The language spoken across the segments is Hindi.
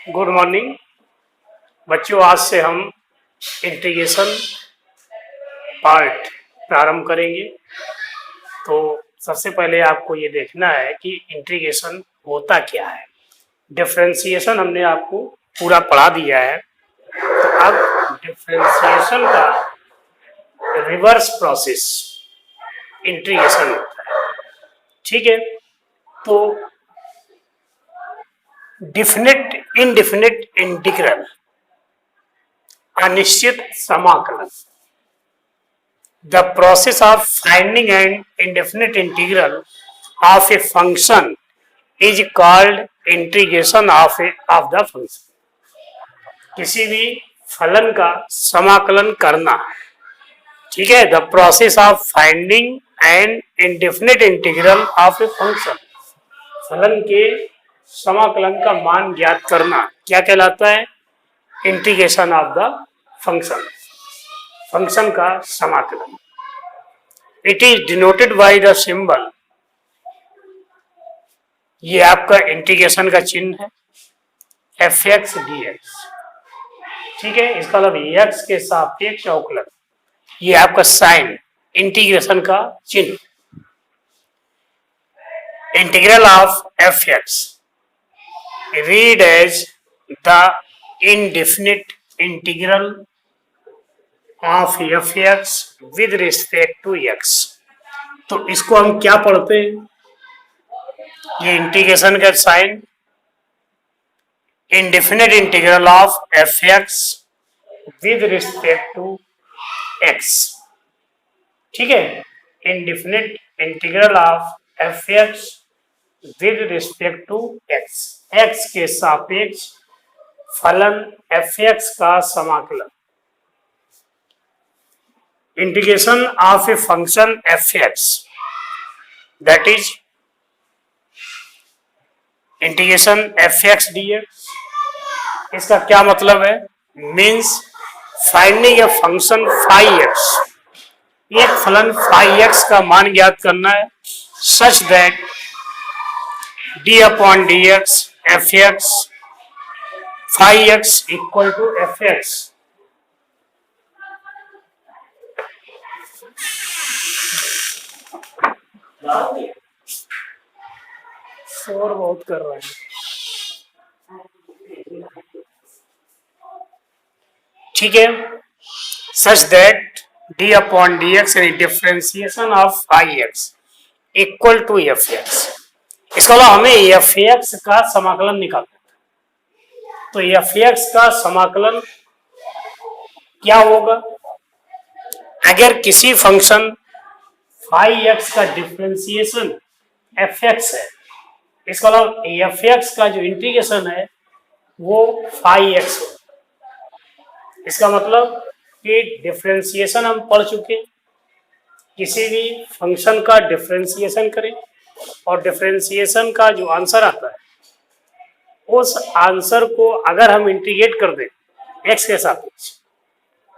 गुड मॉर्निंग बच्चों। आज से हम इंटीग्रेशन पार्ट प्रारंभ करेंगे। तो सबसे पहले आपको ये देखना है कि इंटीग्रेशन होता क्या है। डिफरेंशिएशन हमने आपको पूरा पढ़ा दिया है। तो अब डिफरेंशिएशन का रिवर्स प्रोसेस इंटीग्रेशन होता है। ठीक है, तो डिफिनिट इनडिफिनिट इंटीग्रल, अनिश्चित समाकलन, the process of finding an indefinite integral of a function is called integration of the function। किसी भी फलन का समाकलन करना, ठीक है। The process of finding N indefinite integral of a function, फलन के समाकलन का मान ज्ञात करना क्या कहलाता है? Integration of the function, function का समाकलन। It is denoted by the symbol, ये आपका इंटीग्रेशन का चिन्ह है, एफ एक्स डी एक्स। ठीक है, इसका मतलब एक्स के सापेक्ष अवकलन, ये आपका साइन इंटीग्रेशन का चिन्ह। Integral of f x read as the indefinite integral of f x with respect to x. तो इसको हम क्या पढ़ते हैं? ये इंटीग्रेशन का sign, indefinite integral of f x with respect to x. ठीक है, indefinite integral of f x with respect to x, x के सापेक्ष फलन एफ एक्स का समाकलन। Integration of a function f x, that is integration f x D x. इसका क्या मतलब है? Means finding a function phi x, एक फलन फाई एक्स का मान ज्ञात करना है, such that d upon d x f x phi x equal to f x. शोर बहुत कर रहा है। ठीक है, such that d upon d x यानी differentiation of phi x equal to f x. इसका मतलब हमें एफ एक्स का समाकलन निकालना है। तो एफ एक्स का समाकलन क्या होगा? अगर किसी फंक्शन फाई एक्स का डिफरेंशिएशन एफ एक्स है, इसका मतलब एफ एक्स का जो इंटीग्रेशन है वो फाई एक्स है। इसका मतलब कि डिफरेंशिएशन हम पढ़ चुके, किसी भी फंक्शन का डिफरेंशिएशन करें और डिफरेंशिएशन का जो आंसर आता है उस आंसर को अगर हम इंटीग्रेट कर दें एक्स के सापेक्ष,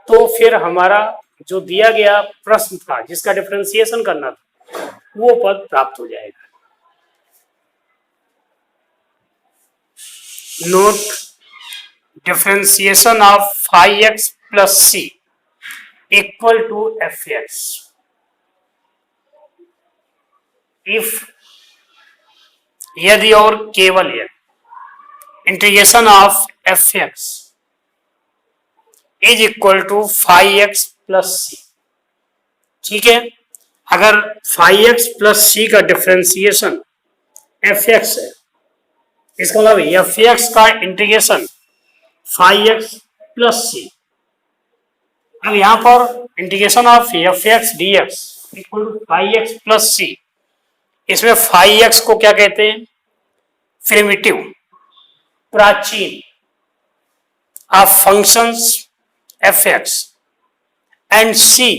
तो फिर हमारा जो दिया गया प्रश्न था जिसका डिफरेंशिएशन करना था वो पद प्राप्त हो जाएगा। Note, differentiation of phi x plus c equal to f x if, यदि और केवल यदि integration of f x is equal to phi x plus c. ठीक है, अगर फाई एक्स प्लस सी का डिफरेंशिएशन एफ एक्स है, इसका मतलब एफ एक्स का इंटीग्रेशन फाई एक्स प्लस सी। अब यहां पर integration of f x D x equal to phi x plus सी, इसमें फाई एक्स को क्या कहते हैं? प्रिमिटिव, प्राचीन of functions F x, and C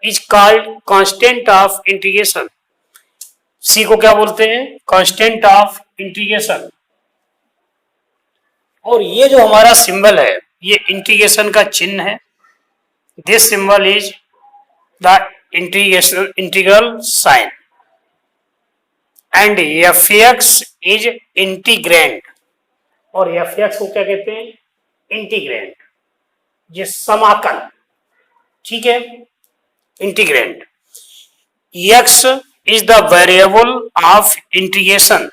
is called constant of integration. सी को क्या बोलते हैं? Constant of integration. और ये जो हमारा सिंबल है ये इंटीग्रेशन का चिन्ह है। This symbol is the integration integral sign and f x is integrand और एफ एक्स को क्या कहते हैं? इंटीग्रेंड, ये समाकल, ठीक है, integrand. X is the variable of integration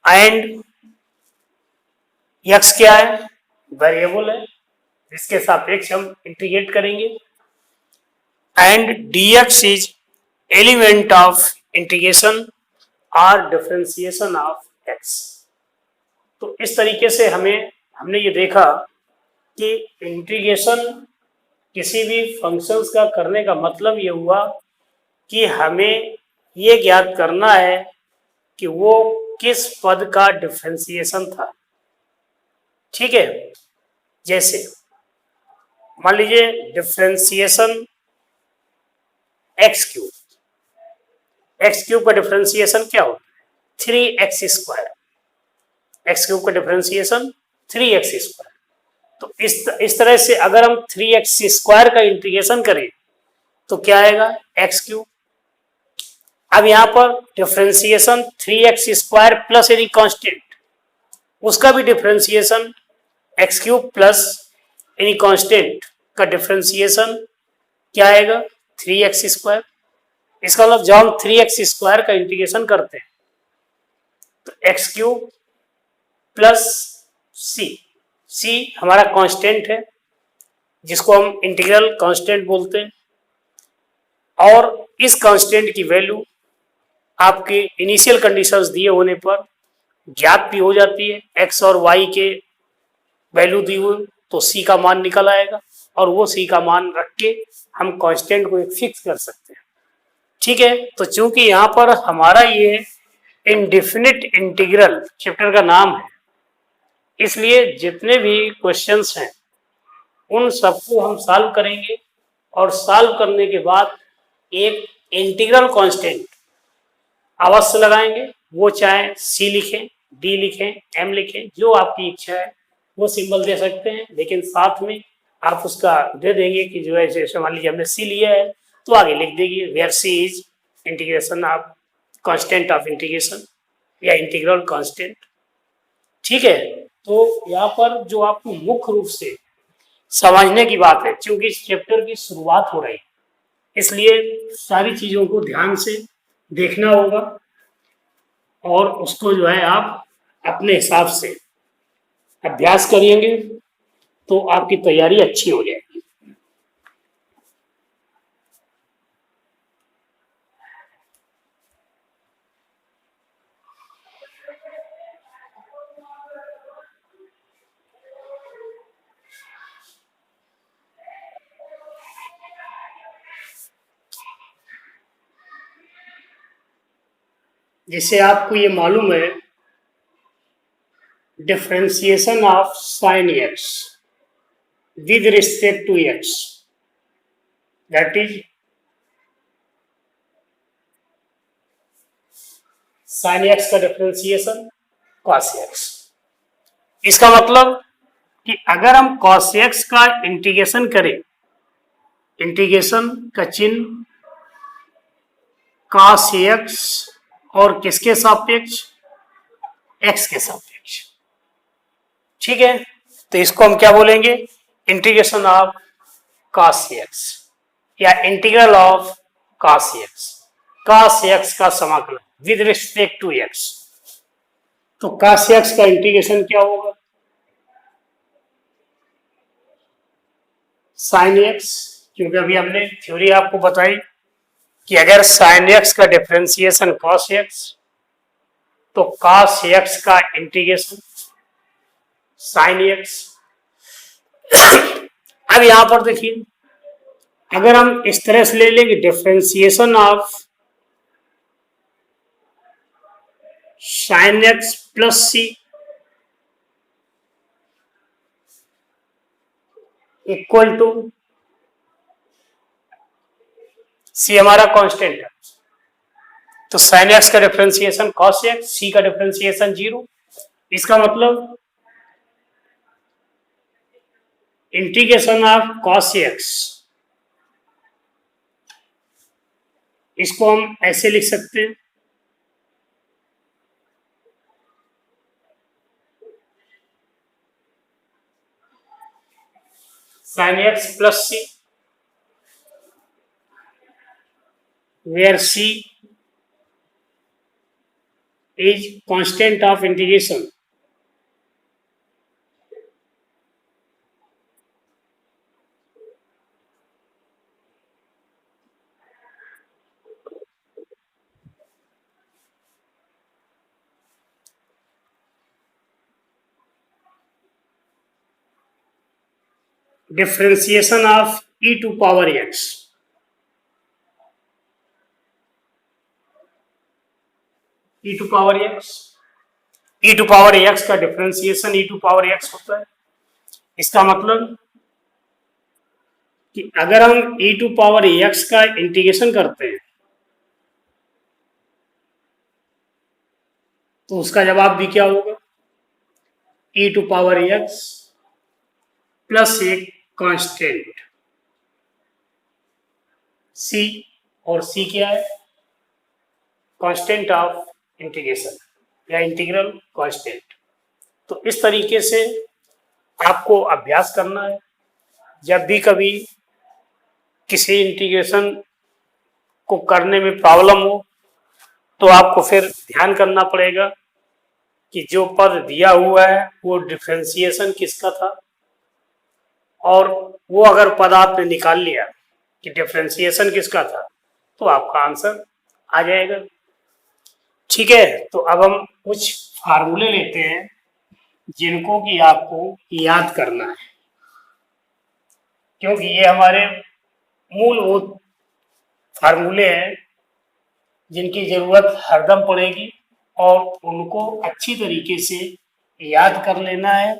and x क्या है? वेरिएबल है जिसके सापेक्ष हम इंटीग्रेट करेंगे। And dx is element of integration और डिफरेंशिएशन ऑफ x। तो इस तरीके से हमने ये देखा कि इंटीग्रेशन किसी भी फंक्शंस का करने का मतलब ये हुआ कि हमें ये ज्ञात करना है कि वो किस पद का डिफरेंशिएशन था, ठीक है। जैसे मान लीजिए डिफरेंशिएशन एक्स क्यूब का डिफरेंशिएशन क्या होता है? 3x²। एक्स क्यूब का डिफरेंशिएशन 3x²। तो इस तरह से अगर हम 3x² का इंटीग्रेशन करें तो क्या आएगा? X cube. अब यहां पर differentiation 3x² plus any constant, उसका भी differentiation x cube plus any constant का डिफरेंशिएशन क्या आएगा? 3x²। इसका मतलब जब हम 3x² का इंटीग्रेशन करते हैं तो एक्स क्यूब प्लस सी हमारा कांस्टेंट है जिसको हम इंटीग्रल कांस्टेंट बोलते हैं, और इस कांस्टेंट की वैल्यू आपके इनिशियल कंडीशंस दिए होने पर ज्ञात भी हो जाती है। एक्स और वाई के वैल्यू दी हुई तो सी का मान निकल आएगा, और वो सी का मान रख के हम कांस्टेंट को एक फिक्स कर सकते हैं, ठीक है। तो चूंकि यहाँ पर हमारा ये इनडिफिनिट इंटीग्रल चैप्टर का नाम है, इसलिए जितने भी क्वेश्चंस हैं उन सबको हम सॉल्व करेंगे, और सॉल्व करने के बाद एक इंटीग्रल कांस्टेंट अवश्य लगाएंगे। वो चाहे सी लिखें, डी लिखें, एम लिखें, जो आपकी इच्छा है वो सिंबल दे सकते हैं, लेकिन साथ में आप उसका दे देंगे कि जो है जैसे मान लीजिए हमने सी लिया है तो आगे लिख देंगे where c is integration of constant of integration या इंटीग्रल कांस्टेंट, ठीक है। तो यहाँ पर जो आपको मुख्य रूप से समझने की बात है, क्योंकि इस चैप्टर की शुरुआत हो रही है, इसलिए सारी चीजों को ध्यान से देखना होगा, और उसको जो है आप अपने हिसाब से अभ्यास करेंगे तो आपकी तैयारी अच्छी हो जाएगी। जैसे आपको ये मालूम है differentiation of sine x with respect to x, that is sine x का डिफरेंशिएशन कॉस एक्स। इसका मतलब कि अगर हम कॉस एक्स का इंटीग्रेशन करें, इंटीग्रेशन का चिन्ह कॉस एक्स और किसके सापेक्ष? एक्स के सापेक्ष, ठीक है। तो इसको हम क्या बोलेंगे? इंटीग्रेशन ऑफ कॉस एक्स या integral of cos x. Cos x का समाकलन विद रिस्पेक्ट टू एक्स। तो कॉस एक्स का इंटीग्रेशन क्या होगा? साइन एक्स, क्योंकि अभी हमने थ्योरी आपको बताई कि अगर साइन एक्स का डिफरेंशिएशन कॉस एक्स तो कॉस एक्स का इंटीग्रेशन साइन एक्स। अब यहां पर देखिए, अगर हम इस तरह से ले लेंगे differentiation of sine x plus c equal to c हमारा कांस्टेंट है, तो साइन एक्स का डिफरेंशिएशन कॉस एक्स, सी का डिफरेंशिएशन 0। इसका मतलब इंटीग्रेशन ऑफ कॉस एक्स, इसको हम ऐसे लिख सकते हैं sin x plus c, where c is constant of integration. Differentiation of e to power x. e to power x, e to power x का differentiation e to power x होता है। इसका मतलब कि अगर हम e to power x का इंटीग्रेशन करते हैं तो उसका जवाब भी क्या होगा, e to power x plus एक कांस्टेंट c, और c क्या है, कांस्टेंट ऑफ इंटीग्रेशन या इंटीग्रल कांस्टेंट। तो इस तरीके से आपको अभ्यास करना है। जब भी कभी किसी इंटीग्रेशन को करने में प्रॉब्लम हो तो आपको फिर ध्यान करना पड़ेगा कि जो पद दिया हुआ है वो डिफरेंशिएशन किसका था, और वो अगर पद आपने निकाल लिया कि डिफरेंशिएशन किसका था तो आपका आंसर आ जाएगा। ठीक है, तो अब हम कुछ फार्मूले लेते हैं जिनको कि आपको याद करना है, क्योंकि ये हमारे मूलभूत फार्मूले हैं जिनकी जरूरत हरदम पड़ेगी और उनको अच्छी तरीके से याद कर लेना है।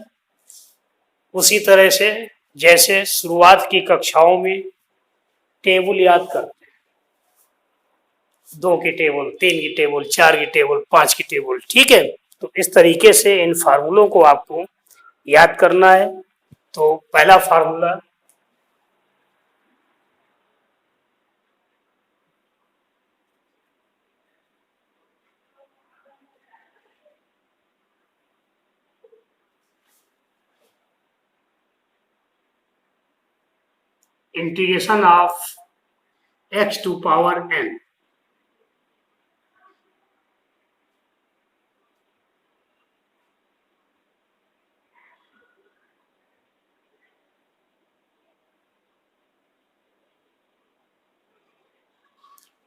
उसी तरह से जैसे शुरुआत की कक्षाओं में टेबल याद करते हैं, 2 की टेबल, 3 की टेबल, 4 की टेबल, 5 की टेबल, ठीक है। तो इस तरीके से इन फार्मूलों को आपको याद करना है। तो पहला formula integration of x to power n,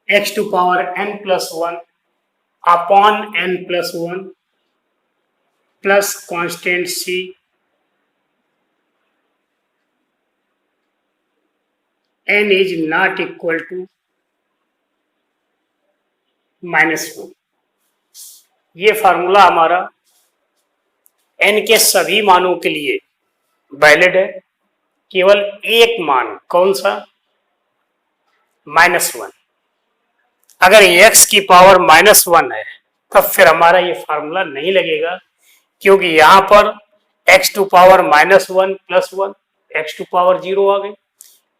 x to power n plus 1 upon n plus 1 plus constant c n is not equal to -1। ये फार्मूला हमारा n के सभी मानों के लिए वैलिड है। केवल एक मान, कौन सा, -1। अगर x की पावर -1 है तब फिर हमारा ये फार्मूला नहीं लगेगा, क्योंकि यहां पर x to power -1 plus 1 x to power 0 आ गई।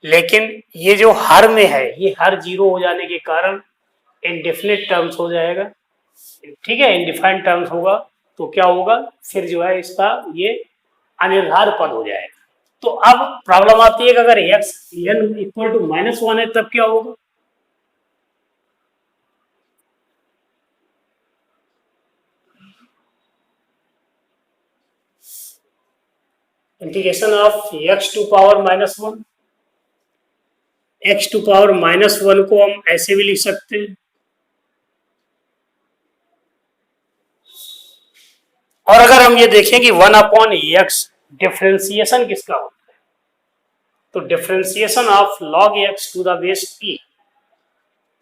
लेकिन ये जो हर में है, ये हर 0 हो जाने के कारण इनडेफिनिट टर्म्स हो जाएगा, ठीक है। इनडिफाइंड टर्म्स होगा तो क्या होगा, फिर जो है इसका ये अनिर्धार पद हो जाएगा। तो अब प्रॉब्लम आती है कि अगर x n इक्वल टू -1 है तब क्या होगा। Integration of x to power -1, x to power -1 को हम ऐसे भी लिख सकते हैं, और अगर हम ये देखें कि 1/x डिफरेंशिएशन किसका होता है, तो differentiation of log x to the base e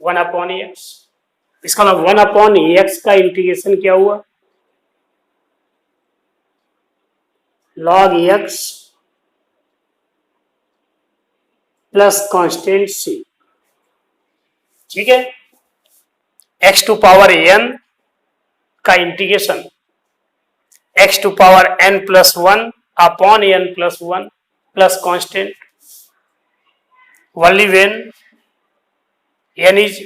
1/x। इसका मतलब 1/x का इंटीग्रेशन क्या हुआ, log x plus constant c, ठीक है। x टू पावर n का integration x to power n plus 1 upon n plus 1 plus constant only when n is,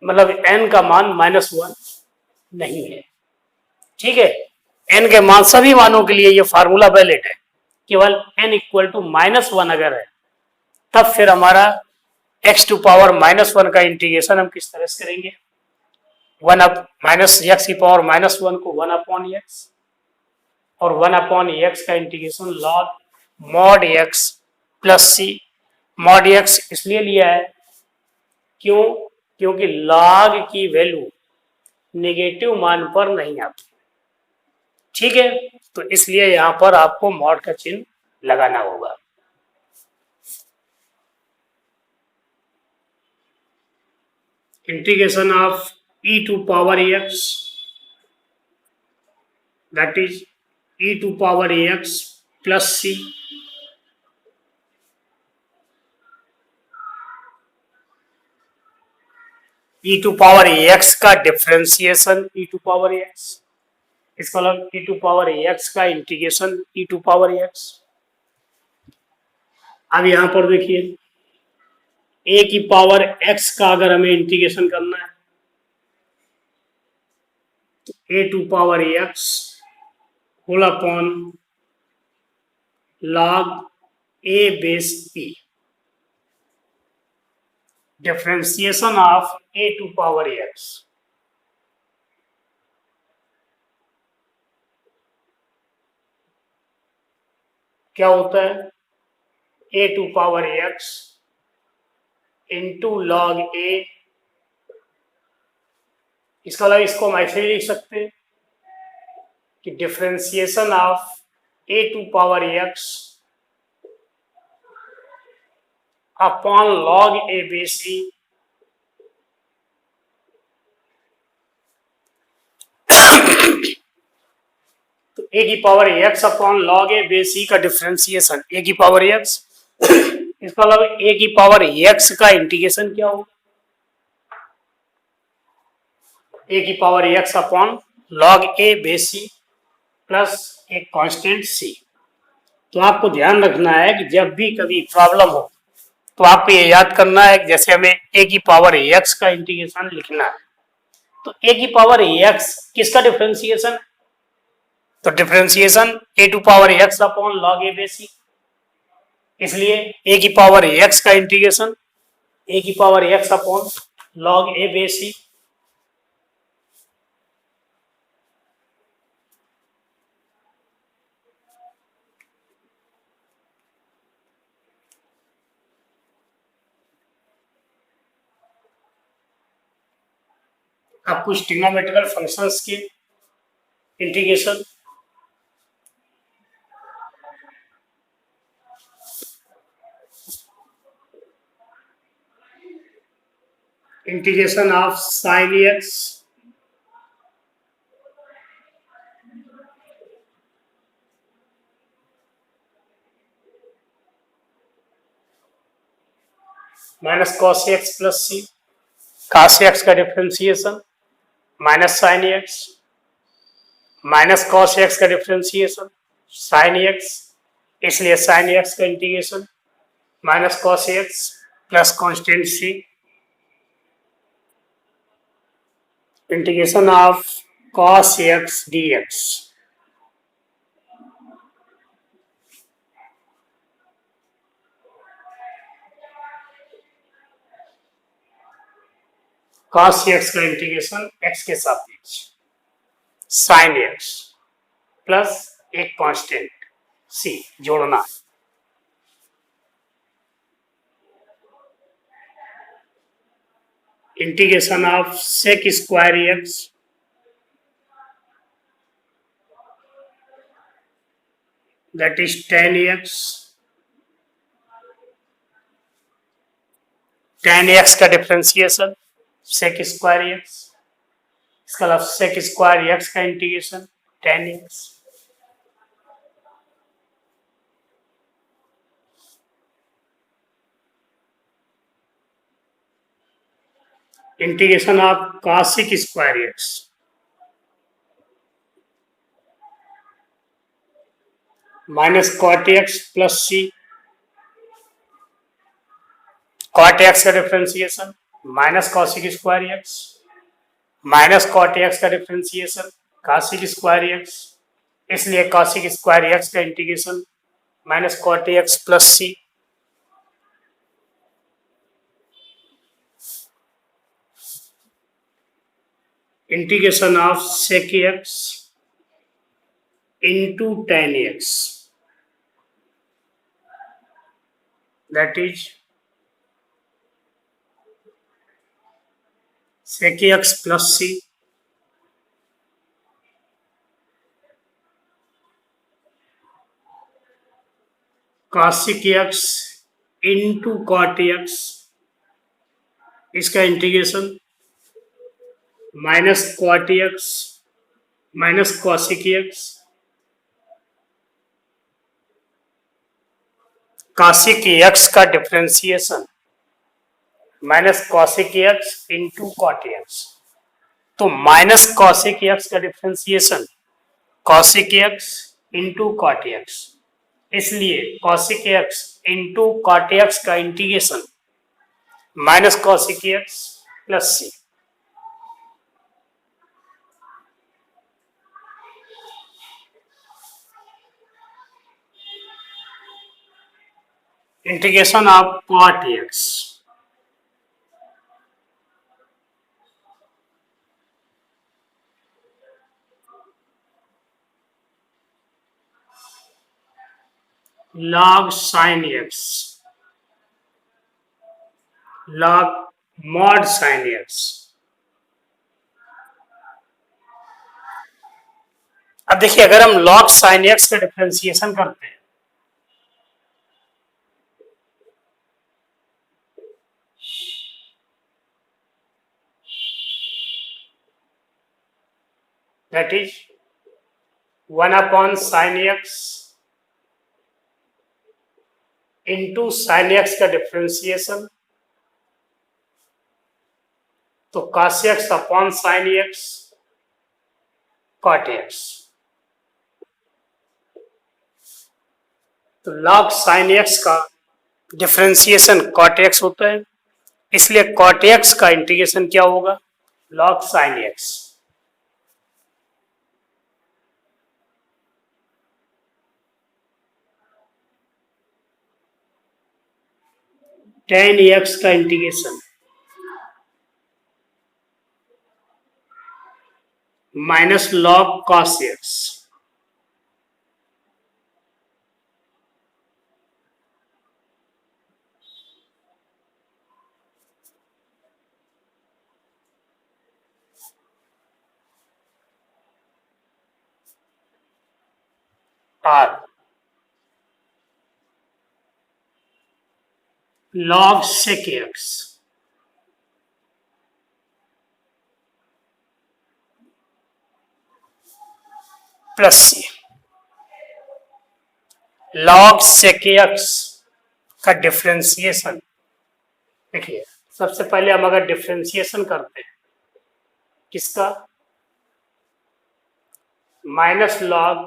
मतलब n का मान -1 नहीं है, ठीक है। n के मान सभी मानों के लिए ये फार्मूला वैलिड है, केवल n इक्वल टू -1 अगर है, तब फिर हमारा x टू पावर -1 का इंटीग्रेशन हम किस तरह से करेंगे, माइनस एक्स की पावर -1 को 1/x और 1/x का integration log mod x plus c. Mod x इसलिए लिया है क्योंकि लॉग की वैल्यू नेगेटिव मान पर नहीं आती, ठीक है, तो इसलिए यहां पर आपको मॉड का चिन्ह लगाना होगा। Integration of e to power x, that is e to power x plus c e to power x का differentiation e to power x, इसका मतलब e टू पावर x का integration e to power x। अब यहां पर देखिए a की पावर x का अगर हमें इंटीग्रेशन करना है तो a to power x whole upon log a base p, differentiation of a to power x क्या होता है, a to power x into log a। इसका मतलब इसको हम ऐसे ही लिख सकते हैं कि differentiation of a to power x upon log a base e। तो a की power x upon log a base e का डिफरेंशिएशन a की पावर x, इसका मतलब a की पावर x का इंटीग्रेशन क्या होगा, a की power x upon log a base c plus एक कांस्टेंट c। तो आपको ध्यान रखना है कि जब भी कभी प्रॉब्लम हो तो आपको ये याद करना है, जैसे हमें a की पावर x का इंटीग्रेशन लिखना है तो a की पावर x किसका डिफरेंशिएशन, तो differentiation a to power x upon log a base c, इसलिए a की पावर x का इंटीग्रेशन a की power x upon log a base c। अब कुछ ट्रिग्नोमेट्रिकल फंक्शंस के इंटीग्रेशन, integration of sine x minus cos x plus c, cos x का differentiation minus sine x, minus cos x का डिफरेंशिएशन साइन x, इसलिए साइन x का integration minus cos x plus constant c, integration of cos x dx। Cos x का इंटीग्रेशन x के सापेक्ष साइन x प्लस एक कांस्टेंट c जोड़ना। Integration of sec square x that is tan x का डिफरेंशिएशन सेक स्क्वायर x, इसका मतलब सेक स्क्वायर x का integration tan x। Integration of cosec square x minus cot x plus c, cot x का differentiation minus cosec square x minus cot x का डिफरेंशिएशन कॉसिक स्क्वायर x, इसलिए कॉसिक स्क्वायर x का integration minus cot x plus c, integration of sec x into tan x, that is sec x plus c cosec x into cot x, इसका integration minus cot x minus cosec x cosec x का differentiation minus cosec x into cot x, तो माइनस cosec x का differentiation cosec x into cot x, इसलिए cosec x into cot x का integration minus cosec x plus c, integration of cot x log sin x log mod sin x। अब देखिए अगर हम log sin x का डिफरेंशिएशन करते हैं that is 1 upon sin x into sin x का डिफरेंशिएशन, तो cos x upon sin x cot x, तो log sin x का डिफरेंशिएशन cot x होता है, इसलिए cot x का इंटीग्रेशन क्या होगा log sin x, tan x का integration minus log cos x, और log sec x प्लस सी, log sec x का डिफरेंशिएशन, देखिए सबसे पहले हम अगर डिफरेंशिएशन करते हैं किसका minus log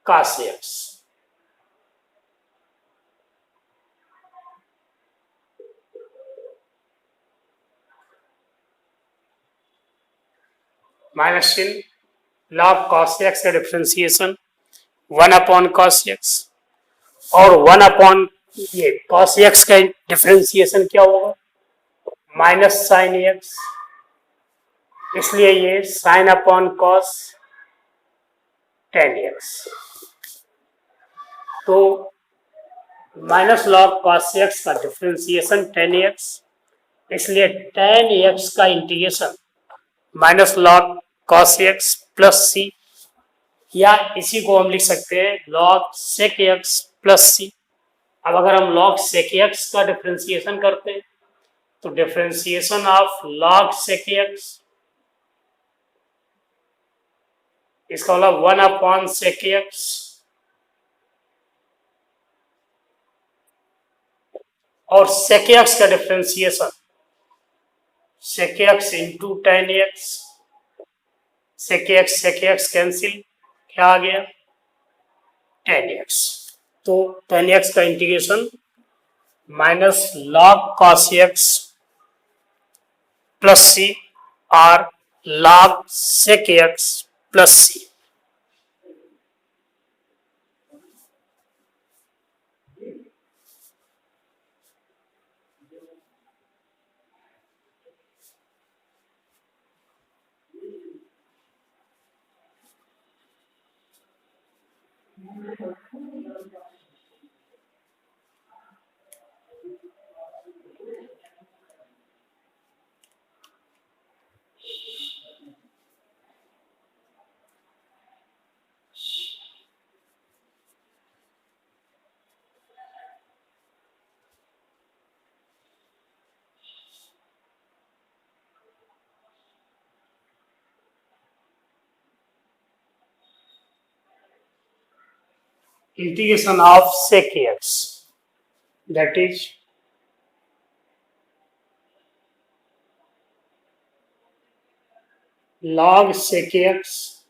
cos x, minus चिन्ह log cos x का डिफरेंशिएशन 1 अपॉन cos x, और 1 अपॉन ये cos x का डिफरेंशिएशन क्या होगा माइनस sin x, इसलिए ये sin upon cos tan x, तो माइनस log cos x का डिफरेंशिएशन tan x, इसलिए tan x का integration minus log cos x plus c, या इसी को हम लिख सकते हैं log sec x plus c। अब अगर हम log sec x का डिफरेंशिएशन करते हैं तो differentiation of log sec x, इसका मतलब 1 अपॉन sec x और sec x का differentiation sec x into tan x, sec x cancel, क्या आ गया tan x, तो tan x का integration minus log cos x plus c और log sec x plus c, integration of sec x, that is log sec x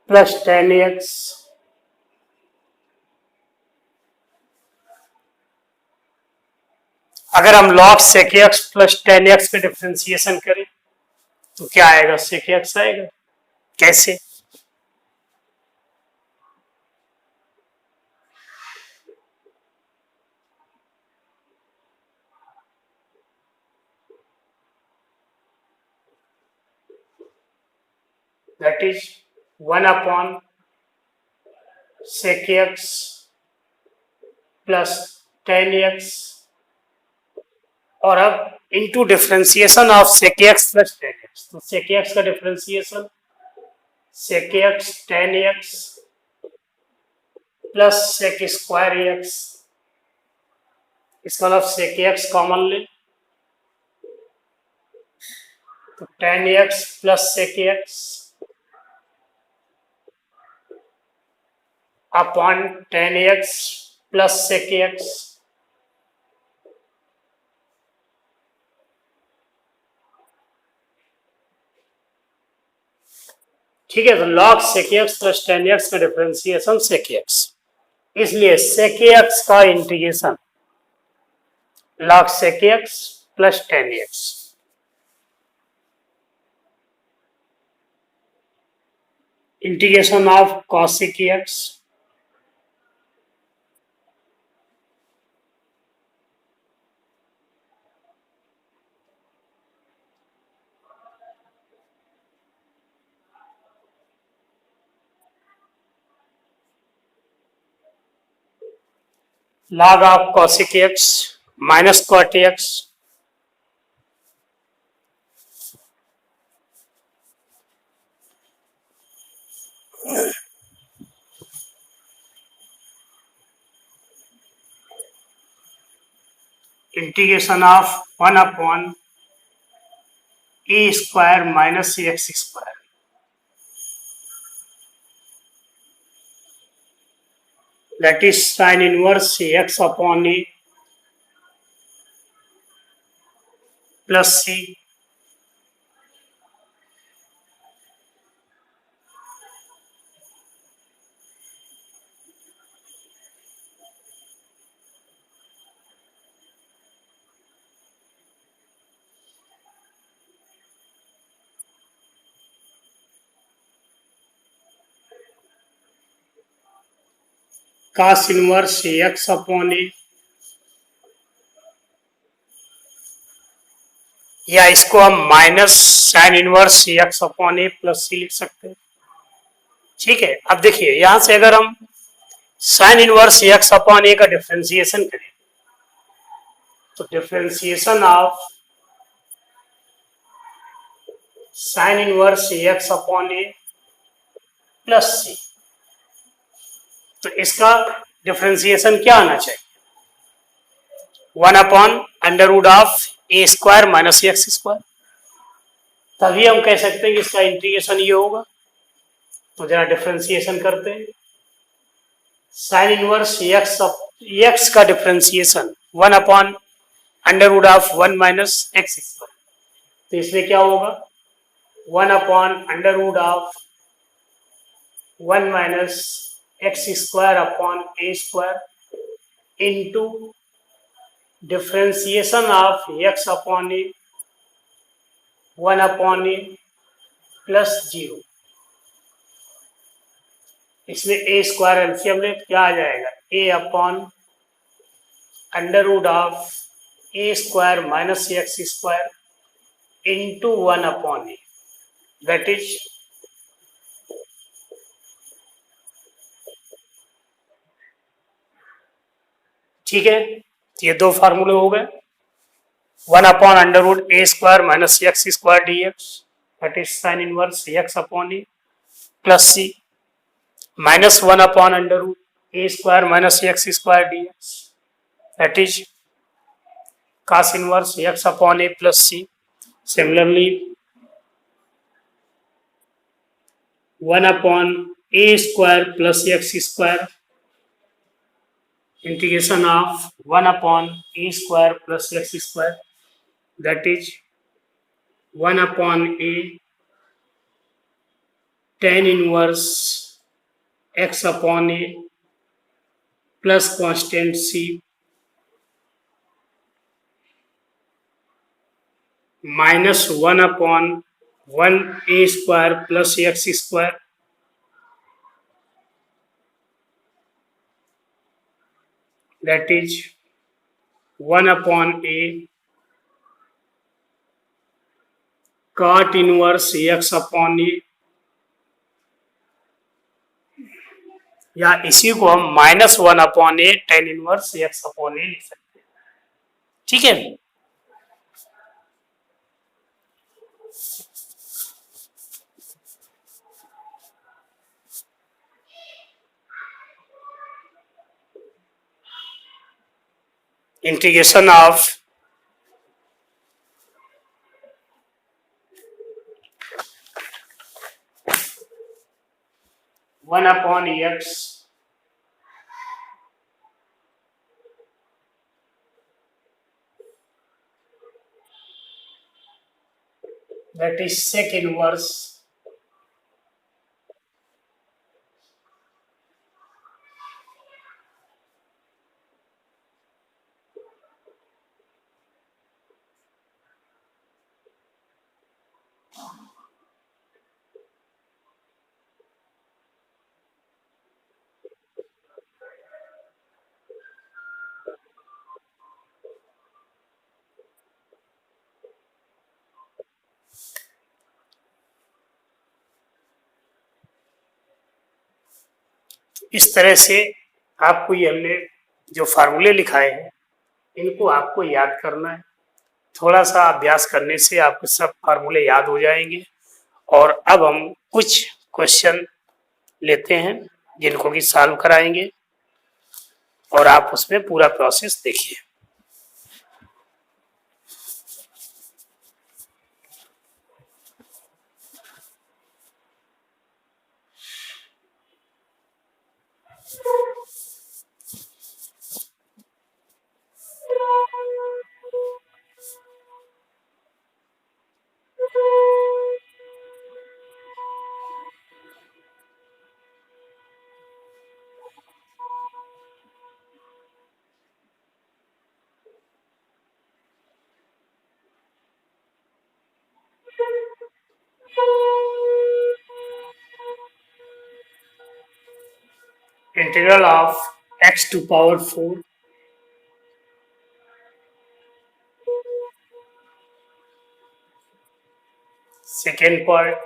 plus tan x अगर हम log sec x plus tan x का डिफ्रेंसिएशन करें तो क्या आएगा? sec x आएगा। कैसे? that is 1 upon sec x plus tan x और अब into differentiation of sec x plus tan x। तो sec x का differentiation sec x tan x plus sec square x, इसका मतलब sec x कॉमन ले तो tan x plus sec x upon tan x plus sec x ठीक है। तो log sec x plus tan x का डिफरेंशिएशन sec x, इसलिए sec x का integration log sec x plus tan x integration of cosec x log of cosec x minus cot x integration of 1 upon a square minus x square that is sin inverse x upon a plus c cos inverse x upon a, या इसको हम minus sine inverse x upon a plus c लिख सकते हैं। ठीक है, अब देखिए यहां से अगर हम sine inverse x upon a का डिफरेंशिएशन करें तो differentiation of sine inverse x upon a plus c, तो इसका डिफरेंशिएशन क्या आना चाहिए? 1 upon under root of a square minus x square, तभी हम कह सकते हैं कि इसका इंटीग्रेशन ये होगा। तो जरा डिफरेंशिएशन करते हैं। साइन इनवर्स एक्स का differentiation 1 upon under root of 1 minus x square, तो इसमें क्या होगा? 1 upon under root of 1 minus x square upon a square into differentiation of x upon a 1 upon a plus 0। इसमें ए स्क्वायर एलसीएम ले क्या आ जाएगा? A upon under root of a square minus x square into 1 upon a, that is ठीक है। ये दो फार्मूले हो गए, 1 upon under root a square minus x square dx, that is sin inverse x upon a, plus c minus 1 upon under root a square minus x square dx, that is cos inverse x upon a plus c. Similarly, 1 upon a square plus x square, integration of 1 upon a square plus x square, that is 1 upon a tan inverse x upon a plus constant c minus 1 upon 1 a square plus x square, that is 1 upon a cot inverse x upon a, या इसी को हम माइनस 1 अपॉन ए टेन इनवर्स एक्स अपॉन ए लिख सकते हैं, ठीक है। Integration of one upon x that is sec inverse इस तरह से आपको ये हमने जो फार्मूले लिखाए हैं इनको आपको याद करना है। थोड़ा सा अभ्यास करने से आपको सब फार्मूले याद हो जाएंगे। और अब हम कुछ क्वेश्चन लेते हैं जिनको कि सॉल्व कराएंगे और आप उसमें पूरा प्रोसेस देखिए। Integral of x to power 4 second part,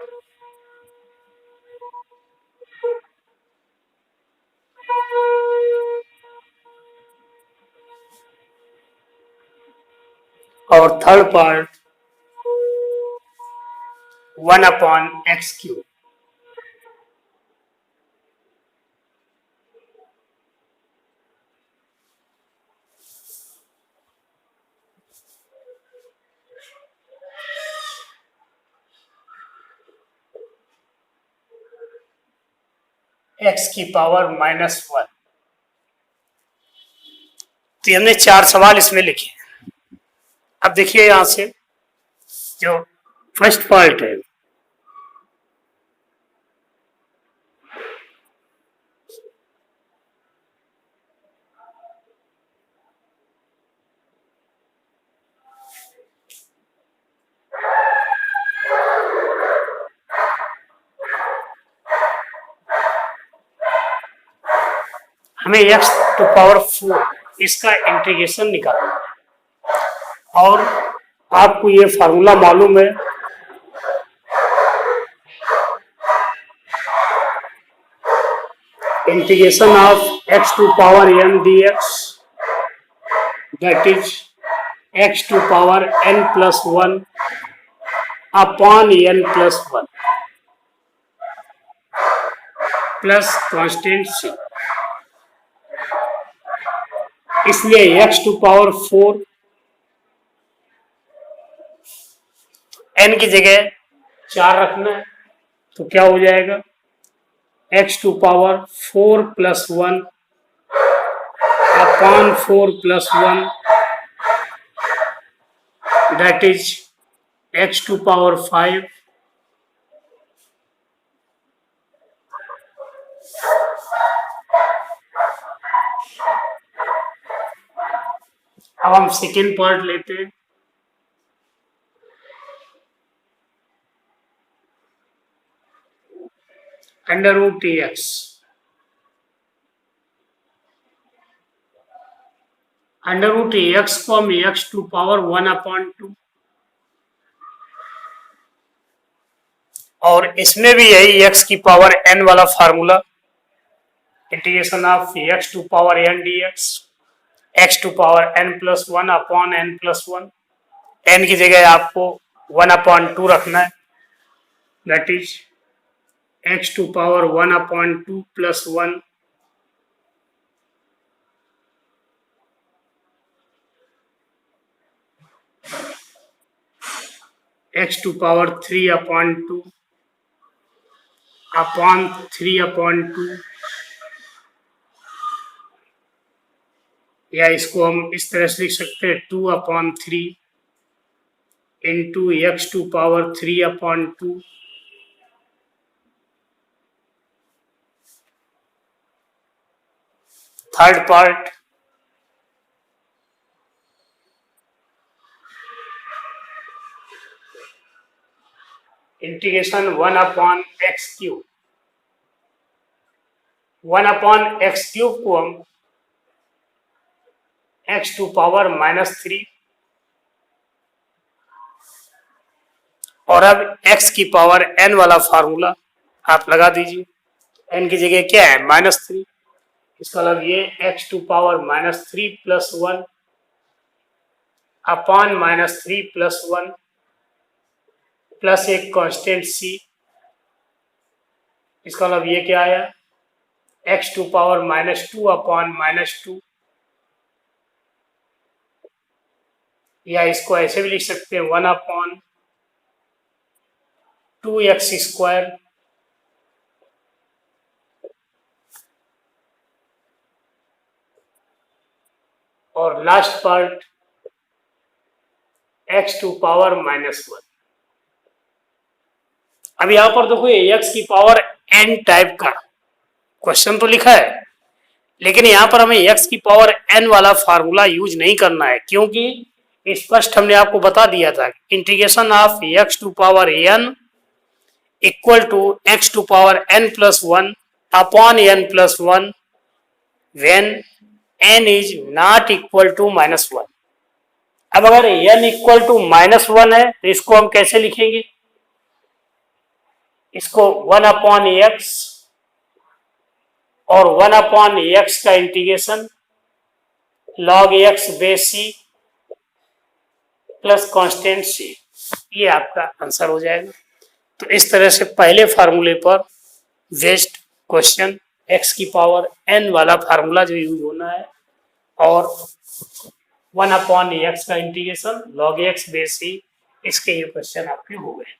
और third part 1 upon x cube. X की पावर -1। तो हमने 4 सवाल इसमें लिखे। अब देखिए यहां से जो फर्स्ट पार्ट है, हमें x टू पावर 4 इसका इंटीग्रेशन निकालना है। और आपको ये फार्मूला मालूम है, integration of x to power n dx, that is x to power n plus 1 upon n plus 1 plus constant c। इसलिए x टू पावर 4 n की जगह 4 रखना है, तो क्या हो जाएगा x to power 4 plus 1 upon 4 plus 1, that is x to power 5 अब हम सेकेंड पार्ट लेते हैं। Under root x, under root x को हम एक्स टू पावर 1/2, और इसमें भी यही एक्स की पावर n वाला formula, integration of x to power n dx, x to power n plus 1 upon n plus 1, n की जगह आपको 1/2 रखना है, that is x to power 1/2 plus 1 x to power 3/2 upon 3/2, या इसको हम इस तरह से लिख सकते हैं 2/3 into x to power 3/2 third part, integration 1/x3, 1/x3 को हम x टू पावर -3, और अब x की पावर n वाला फार्मूला आप लगा दीजिए, n की जगह क्या है -3, इसका मतलब ये x to power -3 plus 1 upon -3 plus 1 plus एक कांस्टेंट c, इसका मतलब ये क्या आया x टू पावर -2 अपॉन -2, या इसको ऐसे भी लिख सकते हैं 1/2x², और last part x to power -1। अब यहां पर देखो x की पावर n टाइप का क्वेश्चन तो लिखा है, लेकिन यहां पर हमें x की पावर n वाला फार्मूला यूज नहीं करना है, क्योंकि स्पष्ट हमने आपको बता दिया था integration of x to power n equal to x to power n plus 1 upon n plus 1 when n is not equal to -1। अब अगर n इक्वल टू -1 है तो इसको हम कैसे लिखेंगे, इसको 1/x और 1/x का integration log x base c plus constant c, ये आपका आंसर हो जाएगा। तो इस तरह से पहले फार्मूले पर बेस्ड क्वेश्चन x की पावर n वाला फार्मूला जो यूज होना है, और 1/x का integration log x base c, इसके ये क्वेश्चन आपके हो गए।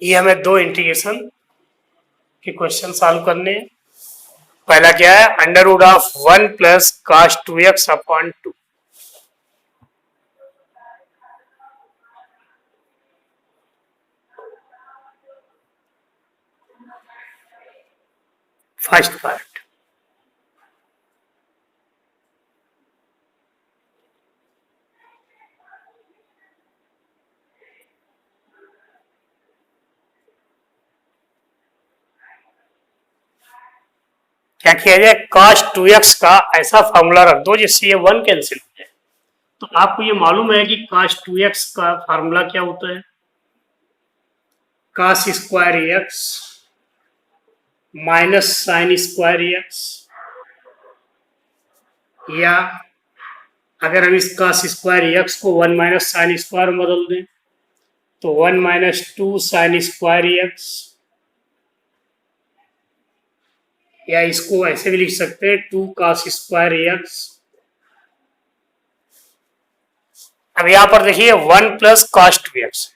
ये हमें दो इंटीग्रेशन के क्वेश्चन सॉल्व करने हैं। पहला क्या है, under root of 1 plus cos 2x upon 2। First part, क्या किया जाए, cos 2x का ऐसा फॉर्मूला रख दो जिससे ये 1 कैंसिल हो जाए। तो आपको ये मालूम है कि cos 2x का फॉर्मूला क्या होता है, cos square x minus sine square x, या अगर हम इस cos स्क्वायर एक्स को 1 माइनस साइन स्क्वायर में बदल दें तो 1 माइनस 2 साइन स्क्वायर एक्स, या इसको ऐसे भी लिख सकते हैं 2 cos स्क्वायर एक्स। अब यहां पर देखिए 1 प्लस कॉस 2x,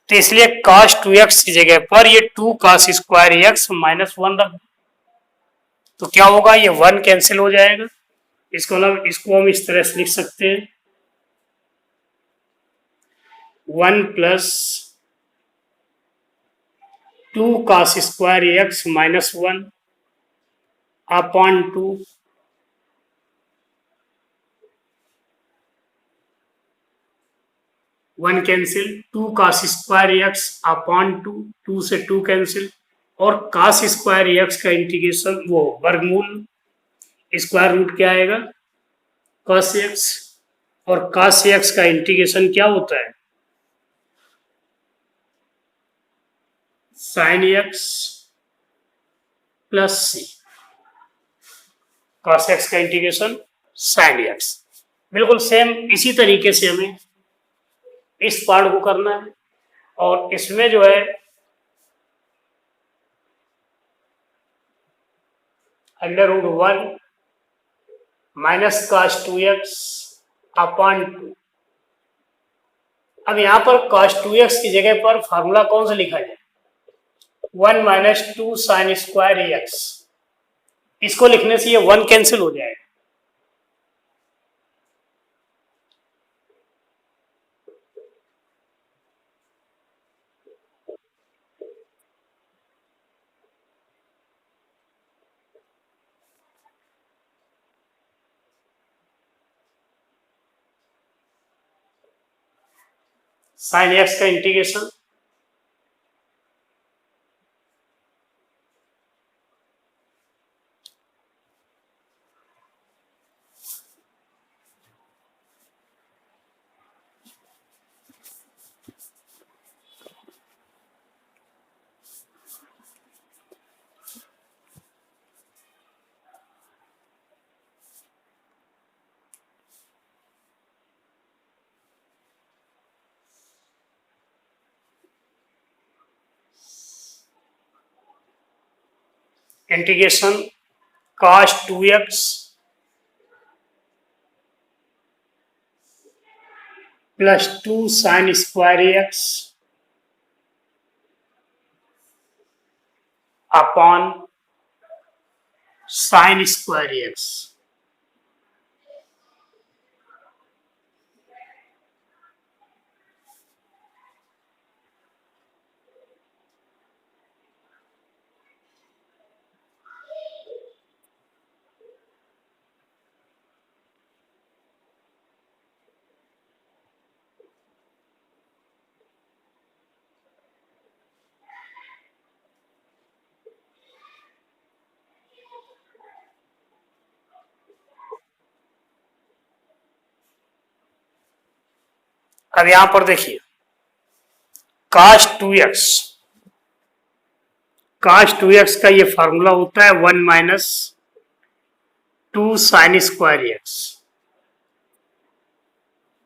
तो इसलिए cos 2x की जगह पर ये 2 cos स्क्वायर एक्स माइनस 1 रख दो, तो क्या होगा, ये 1 कैंसिल हो जाएगा। इसको हम इस तरह से लिख सकते हैं 1 plus 2 cos square x minus 1 upon 2 1 cancel, 2 cos square x upon 2, 2 से 2 कैंसिल, और cos स्क्वायर एक्स का इंटीग्रेशन वो वर्गमूल स्क्वायर रूट क्या आएगा cos एक्स, और cos एक्स का इंटीग्रेशन क्या होता है साइन एक्स प्लस सी, cos एक्स का इंटीग्रेशन साइन एक्स। बिल्कुल सेम इसी तरीके से हमें इस पार्ट को करना है, और इसमें जो है under root 1 minus cos 2x upon 2। अब यहां पर cos 2x की जगह पर फॉर्मूला कौन सा लिखा जाए, 1 माइनस 2 साइन स्क्वायर एक्स, इसको लिखने से ये 1 कैंसिल हो जाएगा। साइन एक्स का integration integration cos 2x plus 2 sine square x upon sine square x. अब यहां पर देखिए cos 2x, cos 2x का ये फॉर्मूला होता है 1 माइनस 2 साइन स्क्वायर एक्स,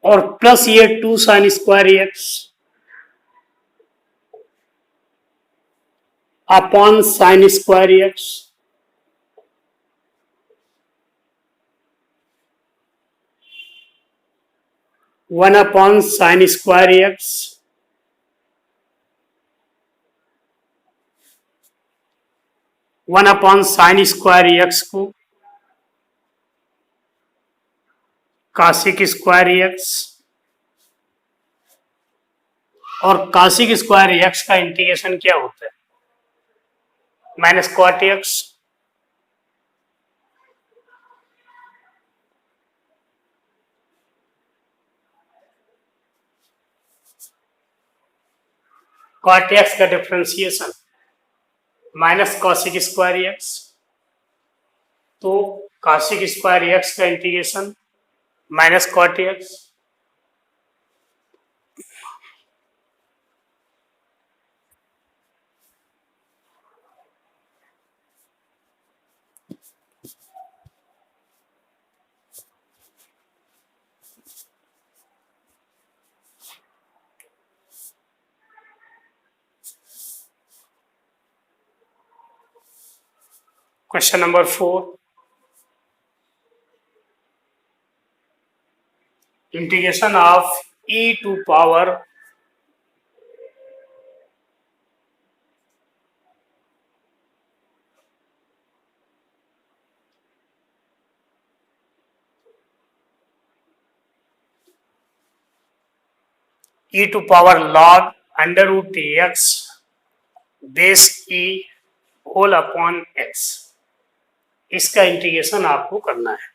और प्लस ये 2 sine square x upon sine square x, 1 upon sine square x 1/sin² को cos² और cos² का इंटीग्रेशन क्या होता है? -cot x cot x का डिफरेंशिएशन -cos²x, तो cos² का integration -cot x। Question number 4, integration of e⁴ log √x base e whole upon x, इसका इंटीग्रेशन आपको करना है।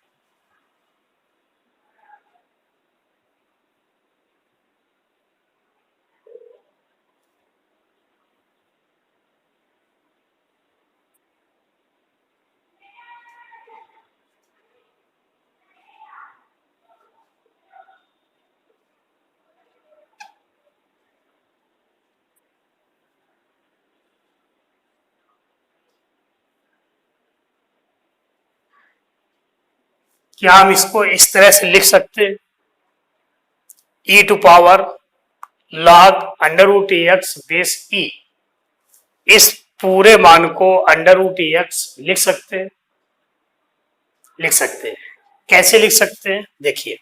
क्या हम इसको इस तरह से लिख सकते हैं? e⁴ log √x base e, इस पूरे मान को √x लिख सकते हैं। लिख सकते हैं। कैसे लिख सकते हैं? देखिए,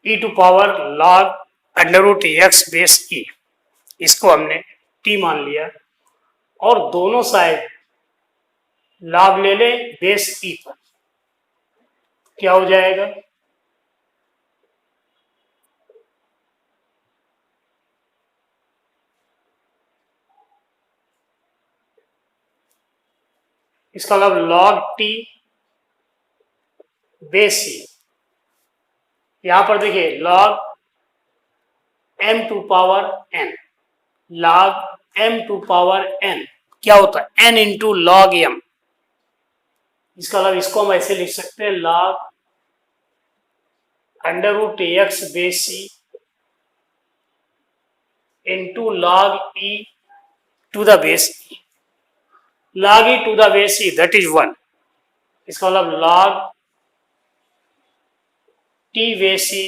e⁴ log √x base e, इसको हमने t मान लिया और दोनों साइड log ले ले बेस e पर, क्या हो जाएगा? इसका मतलब log t बेस e, यहां पर देखिए log m⁴n, log m⁴n क्या होता है? n into log m। इसका मतलब इसको हम ऐसे लिख सकते हैं log √x base e into log e to the base e, log e to the base e that is 1। इसका मतलब log t base e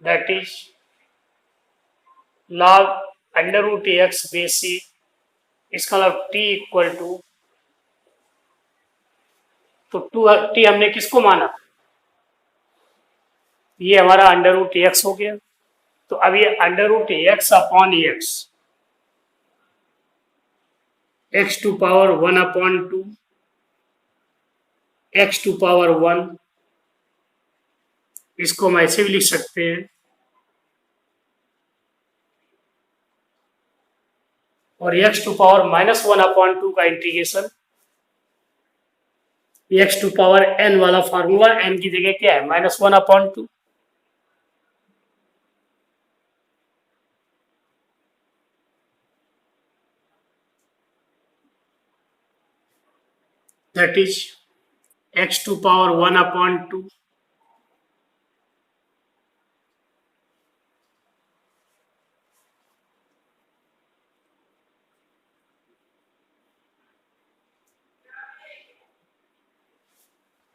that is log √x base e, इसका मतलब t इक्वल टू, तो 2t हमने किसको माना? ये हमारा √x हो गया। तो अब ये √x अपॉन x⁴ 1/2 x⁴ 1, इसको हम ऐसे भी लिख सकते हैं, और x⁴ -1/2 का इंटीग्रेशन, x⁴n वाला फार्मूला n की जगह क्या है? -1/2। That is x⁴ 1/2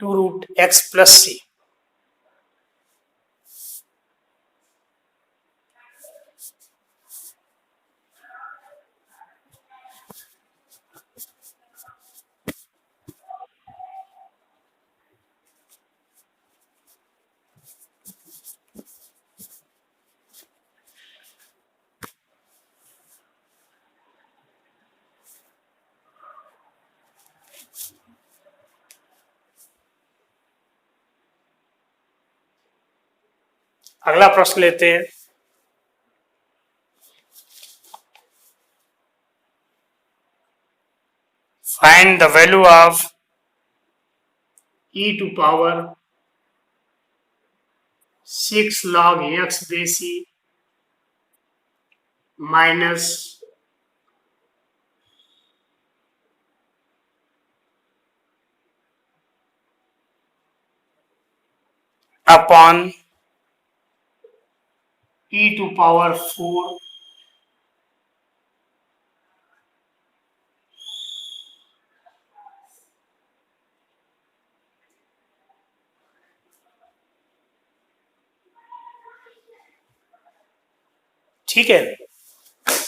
2√x plus c। अगला प्रश्न लेते हैं। Find the value of e to power 6 log x base e minus upon e to power 4 ठीक है।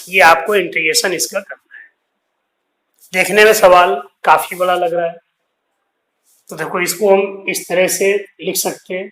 ये आपको इंटीग्रेशन इसका करना है। देखने में सवाल काफी बड़ा लग रहा है, तो देखो इसको हम इस तरह से लिख सकते हैं।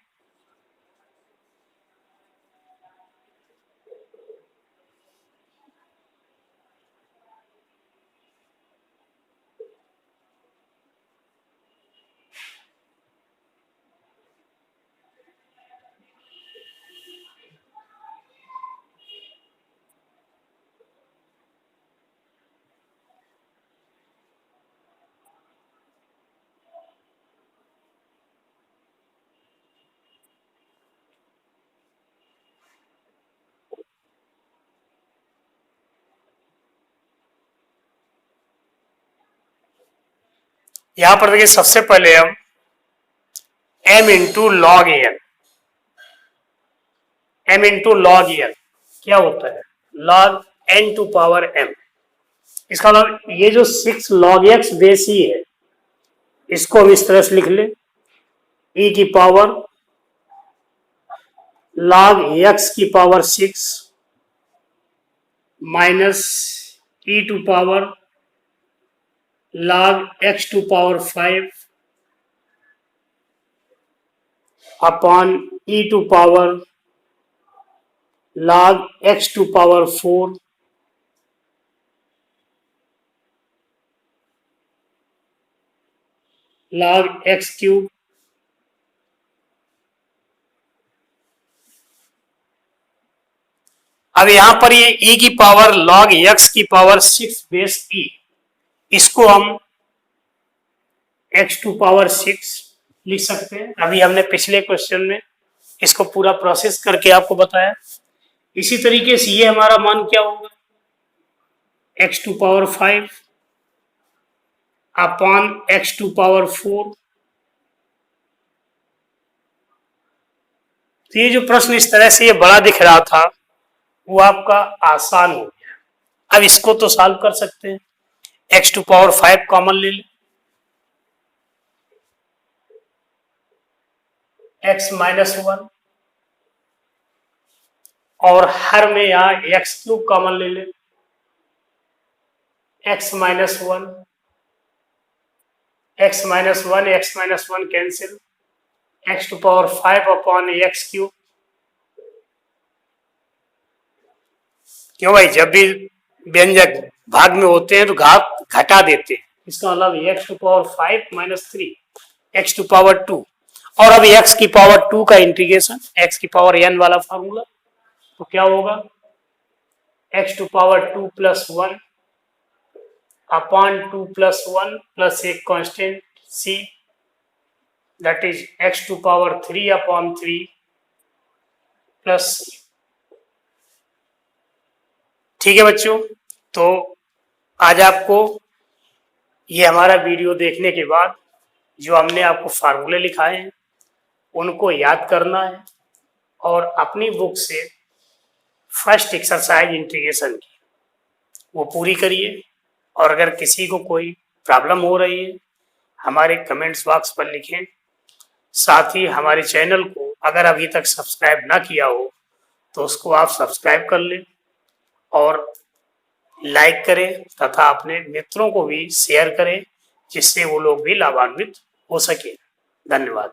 यहां पर देखिए सबसे पहले हम m into log n, m into log n क्या होता है, log n to power m। इसका मतलब ये जो 6 log x बेसी है इसको हम इस तरह से लिख ले, e की पावर log x की power 6 minus e to power log x to power 5 upon e to power log x to power 4 log x cube अब यहां पर ये e की पावर log x की पावर 6 बेस e, इसको हम x टू पावर 6 लिख सकते हैं। अभी हमने पिछले क्वेश्चन में इसको पूरा प्रोसेस करके आपको बताया। इसी तरीके से ये हमारा मान क्या होगा, x to power 5 upon x to power 4। तो ये जो प्रश्न इस तरह से ये बड़ा दिख रहा था वो आपका आसान हो गया। अब इसको तो सॉल्व कर सकते हैं, x टू पावर 5 कॉमन ले लें, x माइनस 1 और हर में यहां x क्यूब कॉमन ले लें, x minus 1 x minus 1 x minus 1 cancel, x to power 5 upon x cube. क्यों भाई, जब भी व्यंजक भाग में होते हैं तो घात घटा देते हैं, इसका मतलब x to power 5 minus 3 x to power 2 और अब x की पावर 2 का इंटीग्रेशन x की पावर n वाला फार्मूला, तो क्या होगा x to power 2 plus 1 upon 2 plus 1 plus एक constant c that is x to power 3 upon 3 plus c। ठीक है बच्चों, तो आज आपको ये हमारा वीडियो देखने के बाद जो हमने आपको फार्मूले लिखाए हैं उनको याद करना है और अपनी बुक से फर्स्ट एक्सरसाइज इंटीग्रेशन की वो पूरी करिए। और अगर किसी को कोई प्रॉब्लम हो रही है हमारे कमेंट्स बॉक्स पर लिखें। साथ ही हमारे चैनल को अगर अभी तक सब्सक्राइब ना किया हो तो उसको आप सब्सक्राइब कर लें और लाइक करें तथा अपने मित्रों को भी शेयर करें जिससे वो लोग भी लाभान्वित हो सके। धन्यवाद।